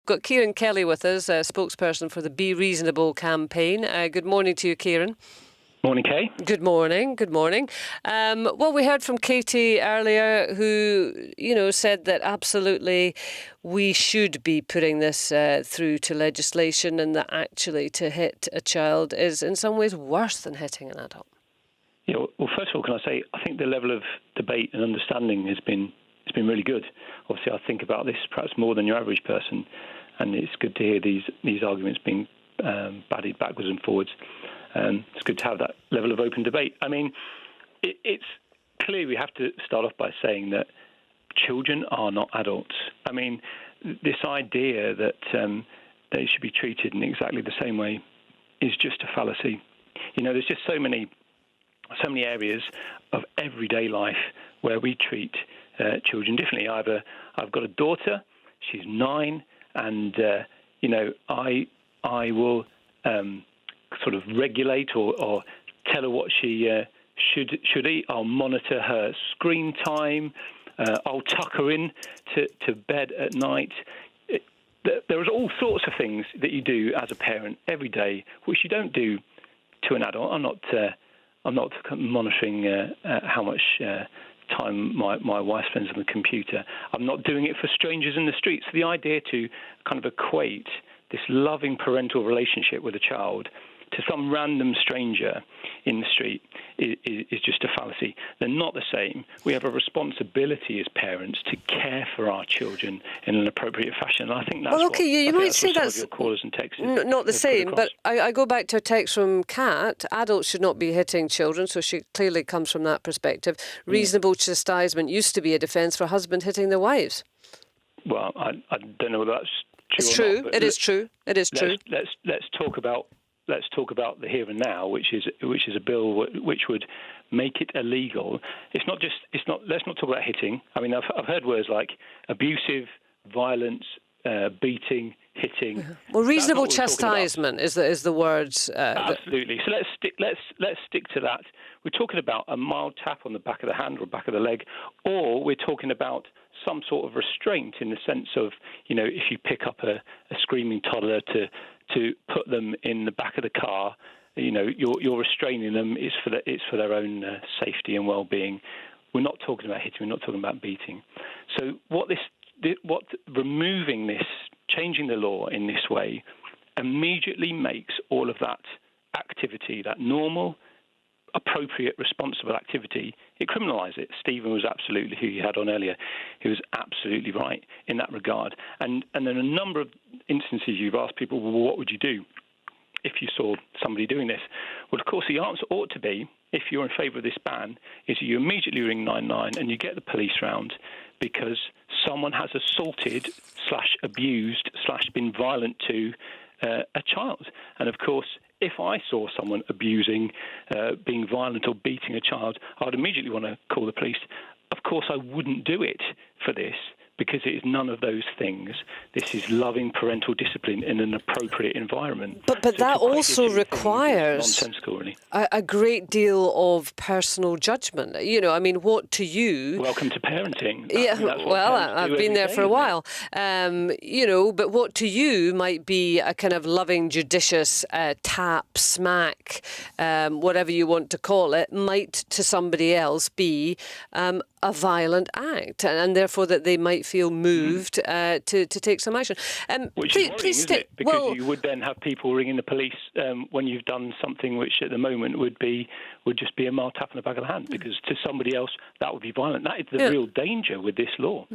got Kieran Kelly with us, a spokesperson for the Be Reasonable campaign. Good morning to you, Kieran. Morning, Kay. Good morning. Good morning. Well, we heard from Katie earlier, who, said that absolutely we should be putting this through to legislation, and that actually to hit a child is in some ways worse than hitting an adult. Yeah. Well, first of all, can I say I think the level of debate and understanding has been really good. Obviously, I think about this perhaps more than your average person, and it's good to hear these arguments being bandied backwards and forwards. It's good to have that level of open debate. I mean, it's clear we have to start off by saying that children are not adults. I mean, this idea that they should be treated in exactly the same way is just a fallacy. There's just so many areas of everyday life where we treat children differently. I've got a daughter, she's 9, and I will sort of regulate or tell her what she should eat. I'll monitor her screen time. I'll tuck her in to bed at night. There are all sorts of things that you do as a parent every day, which you don't do to an adult. I'm not monitoring how much time my wife spends on the computer. I'm not doing it for strangers in the street. So the idea to kind of equate this loving parental relationship with a child to some random stranger in the street is just a fallacy. They're not the same. We have a responsibility as parents to care for our children in an appropriate fashion. And I think that's you might say that's your callers and texts not the same. But I go back to a text from Kat. Adults should not be hitting children, so she clearly comes from that perspective. Reasonable chastisement used to be a defence for husbands hitting their wives. Well, I don't know whether that's true. It's or true. Not, it is true. It is true. Let's talk about the here and now, which is a bill which would make it illegal. Let's not talk about hitting. I mean, I've heard words like abusive, violence, beating, hitting. Well, reasonable chastisement is the words. Absolutely. So let's stick to that. We're talking about a mild tap on the back of the hand or back of the leg, or we're talking about some sort of restraint in the sense of, if you pick up a screaming toddler to put them in the back of the car, you're restraining them. It's for their own safety and well-being. We're not talking about hitting. We're not talking about beating. So what removing this, changing the law in this way, immediately makes all of that activity, that normal, appropriate, responsible activity, it criminalises it. Stephen was absolutely, who you had on earlier, he was absolutely right in that regard. And then a number of instances you've asked people, well, what would you do if you saw somebody doing this? Well, of course, the answer ought to be, if you're in favour of this ban, is you immediately ring 99 and you get the police round because someone has assaulted / abused / been violent to a child. And of course, if I saw someone abusing, being violent or beating a child, I'd immediately want to call the police. Of course, I wouldn't do it for this because it is none of those things. This is loving parental discipline in an appropriate environment. But that also requires nonsensical, really. a great deal of personal judgment. What to you... Welcome to parenting. I've been there for a while. But what to you might be a kind of loving, judicious tap, smack, whatever you want to call it, might to somebody else be a violent act, and therefore that they might feel moved to take some action. Which is worrying, isn't it? Because you would then have people ringing the police when you've done something which at the moment would just be a mild tap on the back of the hand, because to somebody else that would be violent. That is the real danger with this law.